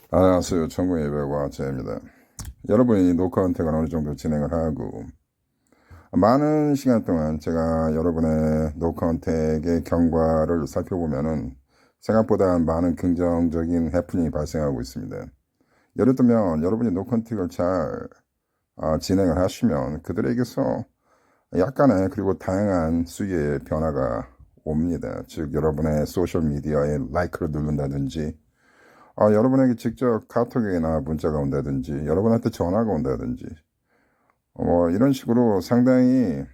안녕하세요. 천국의 배우와 제입니다. 여러분이 녹화 은택을 어느 정도 진행을 하고 많은 시간 동안 제가 여러분의 녹화 은택의 경과를 살펴보면은 생각보다 많은 긍정적인 해프닝이 발생하고 있습니다. 예를 들면 여러분이 녹화 은택을 잘 진행을 하시면 그들에게서 약간의 그리고 다양한 수의 변화가 옵니다. 즉 여러분의 소셜미디어에 라이크를 누른다든지 여러분에게 직접 카톡이나 문자가 온다든지 여러분한테 전화가 온다든지 이런 식으로 상당히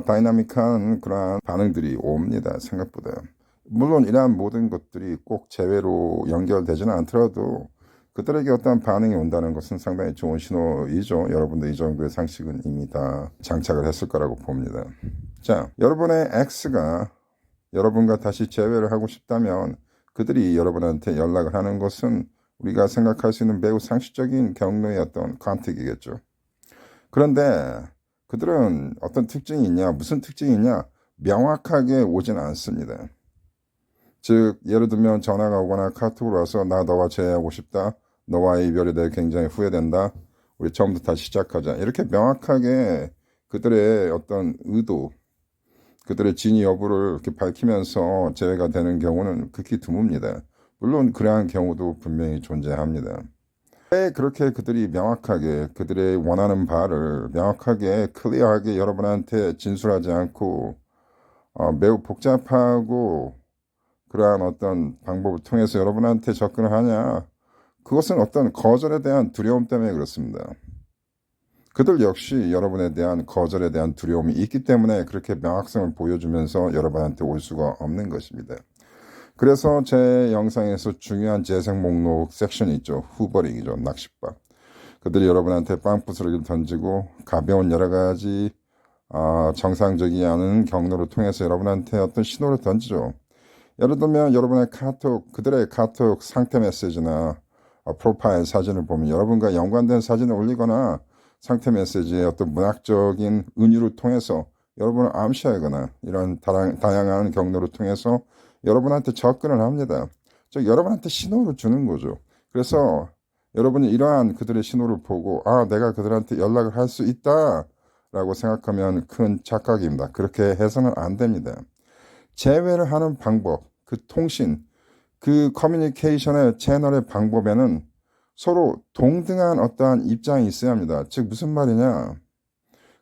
다이나믹한 그러한 반응들이 옵니다. 생각보다. 물론 이러한 모든 것들이 꼭 재회로 연결되지는 않더라도 그들에게 어떤 반응이 온다는 것은 상당히 좋은 신호이죠. 여러분도 이 정도의 상식은 이미 다 장착을 했을 거라고 봅니다. 자, 여러분의 X가 여러분과 다시 재회를 하고 싶다면 그들이 여러분한테 연락을 하는 것은 우리가 생각할 수 있는 매우 상식적인 경로의 어떤 컨택이겠죠. 그런데 그들은 어떤 특징이 있냐, 무슨 특징이 있냐, 명확하게 오진 않습니다. 즉, 예를 들면 전화가 오거나 카톡으로 와서 나 너와 재회하고 싶다. 너와의 이별에 대해 굉장히 후회된다. 우리 처음부터 다시 시작하자. 이렇게 명확하게 그들의 어떤 의도, 그들의 진위 여부를 이렇게 밝히면서 재회가 되는 경우는 극히 드뭅니다. 물론 그러한 경우도 분명히 존재합니다. 왜 그렇게 그들이 명확하게 그들의 원하는 바를 명확하게 클리어하게 여러분한테 진술하지 않고 매우 복잡하고 그러한 어떤 방법을 통해서 여러분한테 접근을 하냐? 그것은 어떤 거절에 대한 두려움 때문에 그렇습니다. 그들 역시 여러분에 대한 거절에 대한 두려움이 있기 때문에 그렇게 명확성을 보여주면서 여러분한테 올 수가 없는 것입니다. 그래서 제 영상에서 중요한 재생 목록 섹션이 있죠. 후버링이죠. 낚싯밥. 그들이 여러분한테 빵부스러기를 던지고 가벼운 여러 가지 정상적이지 않은 경로를 통해서 여러분한테 어떤 신호를 던지죠. 예를 들면 여러분의 카톡, 그들의 카톡 상태 메시지나 프로파일 사진을 보면 여러분과 연관된 사진을 올리거나 상태 메시지의 어떤 문학적인 은유를 통해서 여러분을 암시하거나 이런 다양한 경로를 통해서 여러분한테 접근을 합니다. 즉 여러분한테 신호를 주는 거죠. 그래서 여러분이 이러한 그들의 신호를 보고 내가 그들한테 연락을 할 수 있다 라고 생각하면 큰 착각입니다. 그렇게 해서는 안 됩니다. 재회를 하는 방법, 그 통신, 그 커뮤니케이션의 채널의 방법에는 서로 동등한 어떠한 입장이 있어야 합니다. 즉 무슨 말이냐?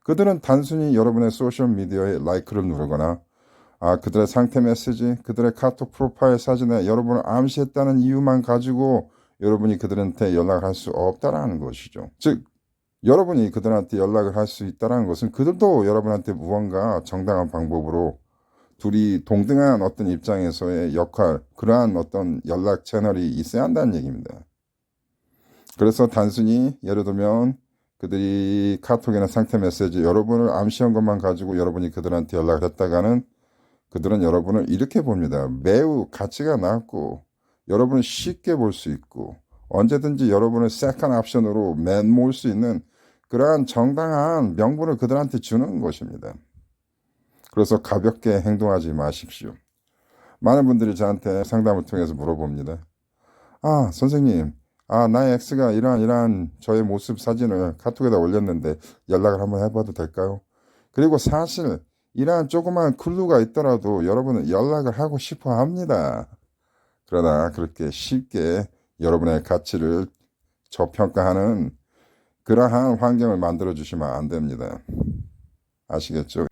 그들은 단순히 여러분의 소셜미디어에 라이크를 누르거나 그들의 상태 메시지, 그들의 카톡 프로파일 사진에 여러분을 암시했다는 이유만 가지고 여러분이 그들한테 연락을 할 수 없다라는 것이죠. 즉 여러분이 그들한테 연락을 할 수 있다는 것은 그들도 여러분한테 무언가 정당한 방법으로 둘이 동등한 어떤 입장에서의 역할, 그러한 어떤 연락 채널이 있어야 한다는 얘기입니다. 그래서 단순히 예를 들면 그들이 카톡이나 상태 메시지 여러분을 암시한 것만 가지고 여러분이 그들한테 연락을 했다가는 그들은 여러분을 이렇게 봅니다. 매우 가치가 낮고 여러분을 쉽게 볼 수 있고 언제든지 여러분을 세컨 옵션으로 맨몰 수 있는 그러한 정당한 명분을 그들한테 주는 것입니다. 그래서 가볍게 행동하지 마십시오. 많은 분들이 저한테 상담을 통해서 물어봅니다. 선생님, 나의 X가 이러한 저의 모습 사진을 카톡에다 올렸는데 연락을 한번 해봐도 될까요? 그리고 사실 이러한 조그만 클루가 있더라도 여러분은 연락을 하고 싶어 합니다. 그러나 그렇게 쉽게 여러분의 가치를 저평가하는 그러한 환경을 만들어 주시면 안 됩니다. 아시겠죠?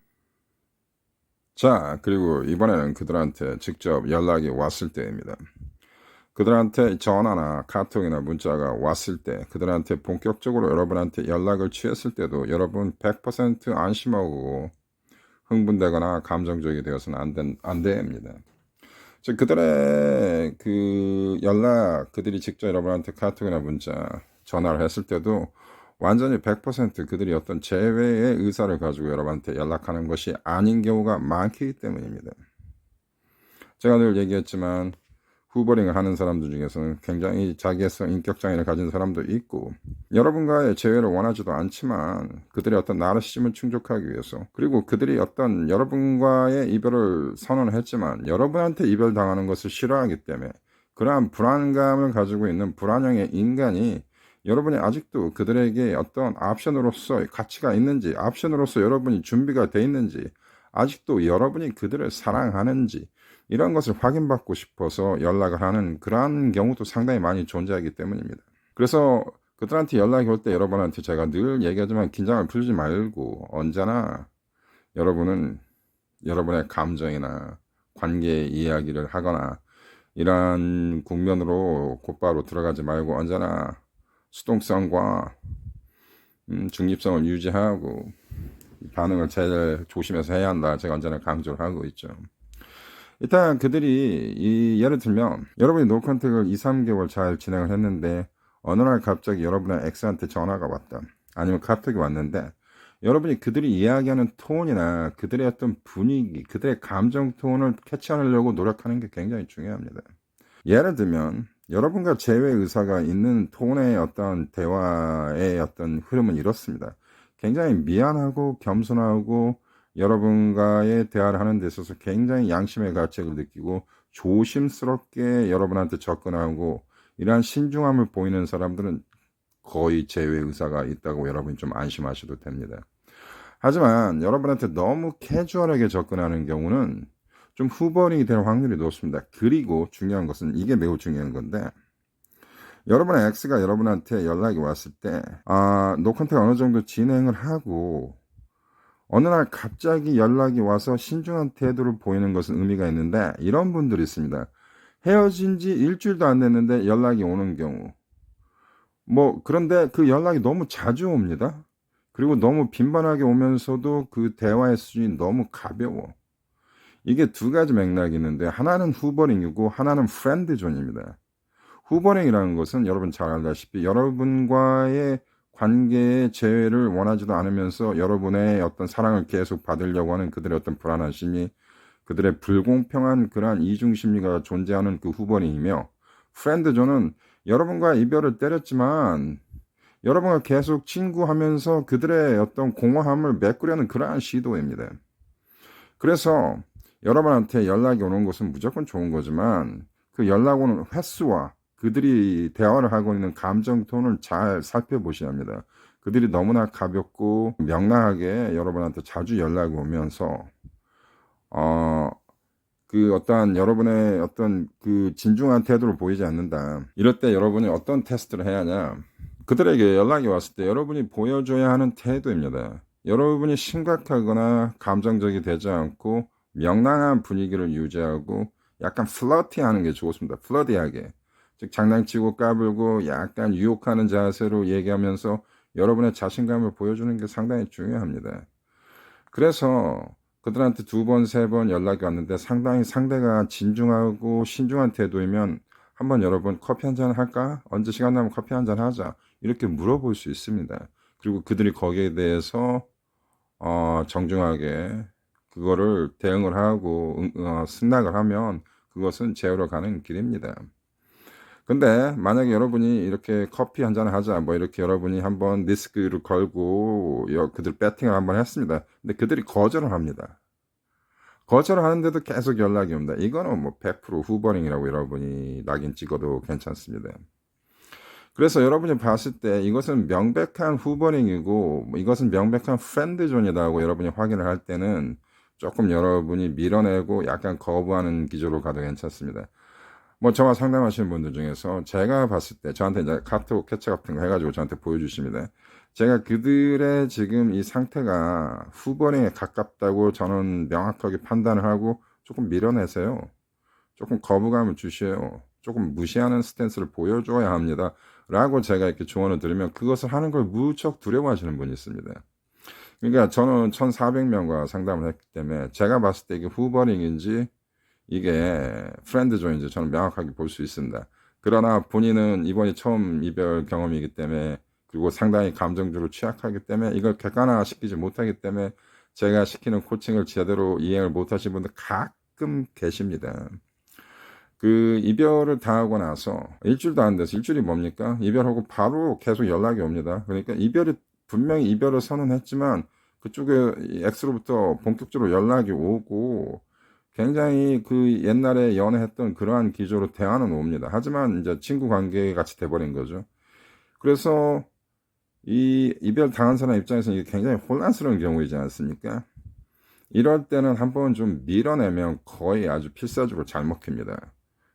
자, 그리고 이번에는 그들한테 직접 연락이 왔을 때입니다. 그들한테 전화나 카톡이나 문자가 왔을 때, 그들한테 본격적으로 여러분한테 연락을 취했을 때도 여러분 100% 안심하고 흥분되거나 감정적이 되어서는 안 됩니다. 즉, 그들의 그들이 직접 여러분한테 카톡이나 문자, 전화를 했을 때도 완전히 100% 그들이 어떤 재회의 의사를 가지고 여러분한테 연락하는 것이 아닌 경우가 많기 때문입니다. 제가 늘 얘기했지만 후버링을 하는 사람들 중에서는 굉장히 자기애성 인격장애를 가진 사람도 있고 여러분과의 재회를 원하지도 않지만 그들의 어떤 나르시즘을 충족하기 위해서 그리고 그들이 어떤 여러분과의 이별을 선언을 했지만 여러분한테 이별당하는 것을 싫어하기 때문에 그러한 불안감을 가지고 있는 불안형의 인간이 여러분이 아직도 그들에게 어떤 옵션으로서 가치가 있는지, 옵션으로서 여러분이 준비가 돼 있는지, 아직도 여러분이 그들을 사랑하는지, 이런 것을 확인받고 싶어서 연락을 하는 그러한 경우도 상당히 많이 존재하기 때문입니다. 그래서 그들한테 연락이 올 때 여러분한테 제가 늘 얘기하지만 긴장을 풀지 말고 언제나 여러분은 여러분의 감정이나 관계 이야기를 하거나 이러한 국면으로 곧바로 들어가지 말고 언제나 수동성과 중립성을 유지하고 반응을 제일 조심해서 해야 한다. 제가 언제나 강조를 하고 있죠. 일단 그들이 예를 들면 여러분이 노컨택을 2, 3개월 잘 진행을 했는데 어느 날 갑자기 여러분의 엑스한테 전화가 왔다. 아니면 카톡이 왔는데 여러분이 그들이 이야기하는 톤이나 그들의 어떤 분위기, 그들의 감정 톤을 캐치하려고 노력하는 게 굉장히 중요합니다. 예를 들면 여러분과 재회 의사가 있는 톤의 어떤 대화의 어떤 흐름은 이렇습니다. 굉장히 미안하고 겸손하고 여러분과의 대화를 하는 데 있어서 굉장히 양심의 가책을 느끼고 조심스럽게 여러분한테 접근하고 이러한 신중함을 보이는 사람들은 거의 재회 의사가 있다고 여러분이 좀 안심하셔도 됩니다. 하지만 여러분한테 너무 캐주얼하게 접근하는 경우는 좀 후버링이 될 확률이 높습니다. 그리고 중요한 것은 이게 매우 중요한 건데 여러분의 X가 여러분한테 연락이 왔을 때 노컨택 어느 정도 진행을 하고 어느 날 갑자기 연락이 와서 신중한 태도를 보이는 것은 의미가 있는데 이런 분들이 있습니다. 헤어진 지 일주일도 안 됐는데 연락이 오는 경우 그런데 그 연락이 너무 자주 옵니다. 그리고 너무 빈번하게 오면서도 그 대화의 수준이 너무 가벼워. 이게 두 가지 맥락이 있는데 하나는 후버링이고 하나는 프렌드존입니다. 후버링이라는 것은 여러분 잘 알다시피 여러분과의 관계의 재회를 원하지도 않으면서 여러분의 어떤 사랑을 계속 받으려고 하는 그들의 어떤 불안한 심리, 그들의 불공평한 그러한 이중심리가 존재하는 그 후버링이며 프렌드존은 여러분과 이별을 때렸지만 여러분과 계속 친구하면서 그들의 어떤 공허함을 메꾸려는 그러한 시도입니다. 그래서 여러분한테 연락이 오는 것은 무조건 좋은 거지만 그 연락 오는 횟수와 그들이 대화를 하고 있는 감정 톤을 잘 살펴보셔야 합니다. 그들이 너무나 가볍고 명랑하게 여러분한테 자주 연락이 오면서 그 어떠한 여러분의 어떤 그 진중한 태도를 보이지 않는다. 이럴 때 여러분이 어떤 테스트를 해야 하냐? 그들에게 연락이 왔을 때 여러분이 보여줘야 하는 태도입니다. 여러분이 심각하거나 감정적이 되지 않고 명랑한 분위기를 유지하고 약간 플러티하는 게 좋습니다. 플러티하게. 즉 장난치고 까불고 약간 유혹하는 자세로 얘기하면서 여러분의 자신감을 보여주는 게 상당히 중요합니다. 그래서 그들한테 2번, 3번 연락이 왔는데 상당히 상대가 진중하고 신중한 태도이면 한번 여러분 커피 한잔 할까? 언제 시간 나면 커피 한잔 하자. 이렇게 물어볼 수 있습니다. 그리고 그들이 거기에 대해서 정중하게 그거를 대응을 하고 승낙을 하면 그것은 재우러 가는 길입니다. 근데 만약에 여러분이 이렇게 커피 한잔 하자 이렇게 여러분이 한번 리스크를 걸고 그들 배팅을 한번 했습니다. 근데 그들이 거절을 합니다. 거절을 하는데도 계속 연락이 옵니다. 이거는 100% 후버링이라고 여러분이 낙인 찍어도 괜찮습니다. 그래서 여러분이 봤을 때 이것은 명백한 후버링이고 이것은 명백한 프렌드존이다고 여러분이 확인을 할 때는 조금 여러분이 밀어내고 약간 거부하는 기조로 가도 괜찮습니다. 저와 상담하시는 분들 중에서 제가 봤을 때 저한테 이제 카톡 캡처 같은 거 해가지고 저한테 보여주십니다. 제가 그들의 지금 이 상태가 후버링에 가깝다고 저는 명확하게 판단을 하고 조금 밀어내세요. 조금 거부감을 주셔요. 조금 무시하는 스탠스를 보여줘야 합니다. 라고 제가 이렇게 조언을 드리면 그것을 하는 걸 무척 두려워하시는 분이 있습니다. 그러니까 저는 1,400명과 상담을 했기 때문에 제가 봤을 때 이게 후버링인지 이게 프렌드존인지 저는 명확하게 볼 수 있습니다. 그러나 본인은 이번이 처음 이별 경험이기 때문에 그리고 상당히 감정적으로 취약하기 때문에 이걸 객관화시키지 못하기 때문에 제가 시키는 코칭을 제대로 이행을 못하신 분들 가끔 계십니다. 그 이별을 당하고 나서 일주일도 안 돼서 일주일이 뭡니까? 이별하고 바로 계속 연락이 옵니다. 그러니까 분명히 이별을 선언했지만 그쪽에 X로부터 본격적으로 연락이 오고 굉장히 그 옛날에 연애했던 그러한 기조로 대화는 옵니다. 하지만 이제 친구 관계 같이 돼버린 거죠. 그래서 이 이별 당한 사람 입장에서는 이게 굉장히 혼란스러운 경우이지 않습니까? 이럴 때는 한번 좀 밀어내면 거의 아주 필사적으로 잘 먹힙니다.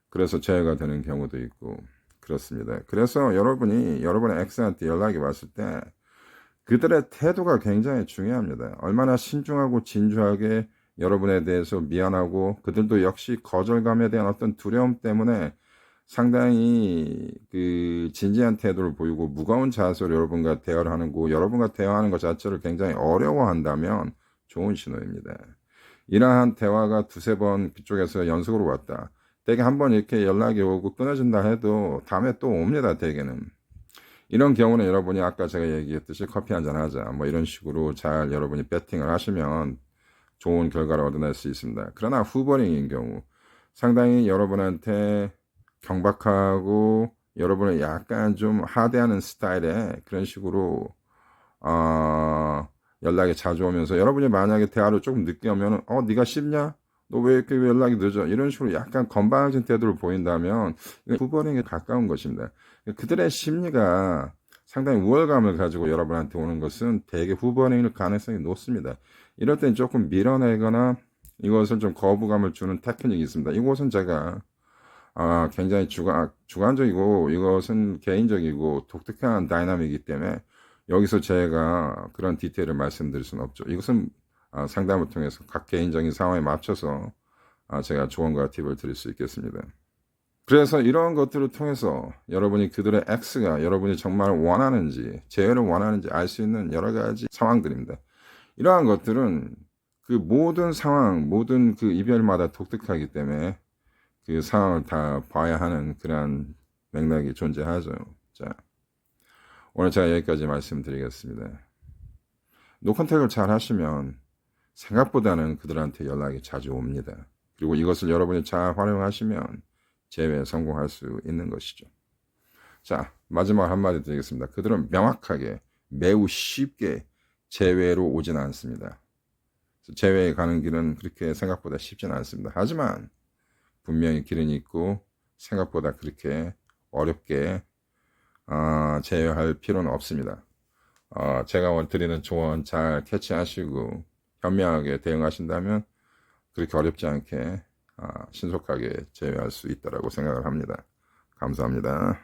그래서 재회가 되는 경우도 있고 그렇습니다. 그래서 여러분이 여러분의 엑스한테 연락이 왔을 때 그들의 태도가 굉장히 중요합니다. 얼마나 신중하고 진중하게 여러분에 대해서 미안하고 그들도 역시 거절감에 대한 어떤 두려움 때문에 상당히 그 진지한 태도를 보이고 무거운 자세로 여러분과 대화를 하는 거, 여러분과 대화하는 것 자체를 굉장히 어려워한다면 좋은 신호입니다. 이러한 대화가 두세 번 그쪽에서 연속으로 왔다. 대개 한 번 이렇게 연락이 오고 끊어진다 해도 다음에 또 옵니다, 대개는. 이런 경우는 여러분이 아까 제가 얘기했듯이 커피 한잔 하자 뭐 이런 식으로 잘 여러분이 배팅을 하시면 좋은 결과를 얻어낼 수 있습니다. 그러나 후버링인 경우 상당히 여러분한테 경박하고 여러분을 약간 좀 하대하는 스타일의 그런 식으로 연락이 자주 오면서 여러분이 만약에 대화를 조금 늦게 오면 네가 씹냐? 너 왜 이렇게 연락이 늦어? 이런 식으로 약간 건방진 태도를 보인다면 후버링에 가까운 것입니다. 그들의 심리가 상당히 우월감을 가지고 여러분한테 오는 것은 대개 후버링일 가능성이 높습니다. 이럴 땐 조금 밀어내거나 이것을 좀 거부감을 주는 테크닉이 있습니다. 이것은 제가 굉장히 주관적이고 이것은 개인적이고 독특한 다이나믹이기 때문에 여기서 제가 그런 디테일을 말씀드릴 수는 없죠. 이것은 상담을 통해서 각 개인적인 상황에 맞춰서 제가 조언과 팁을 드릴 수 있겠습니다. 그래서 이런 것들을 통해서 여러분이 그들의 X가 여러분이 정말 원하는지 재회를 원하는지 알 수 있는 여러 가지 상황들입니다. 이러한 것들은 그 모든 상황, 모든 그 이별마다 독특하기 때문에 그 상황을 다 봐야 하는 그러한 맥락이 존재하죠. 자, 오늘 제가 여기까지 말씀드리겠습니다. 노컨택을 잘 하시면 생각보다는 그들한테 연락이 자주 옵니다. 그리고 이것을 여러분이 잘 활용하시면 재회에 성공할 수 있는 것이죠. 자, 마지막 한마디 드리겠습니다. 그들은 명확하게 매우 쉽게 재회로 오진 않습니다. 재회에 가는 길은 그렇게 생각보다 쉽진 않습니다. 하지만 분명히 길은 있고 생각보다 그렇게 어렵게 제어할 필요는 없습니다. 제가 드리는 조언 잘 캐치하시고 현명하게 대응하신다면 그렇게 어렵지 않게 신속하게 제어할 수 있다고 생각을 합니다. 감사합니다.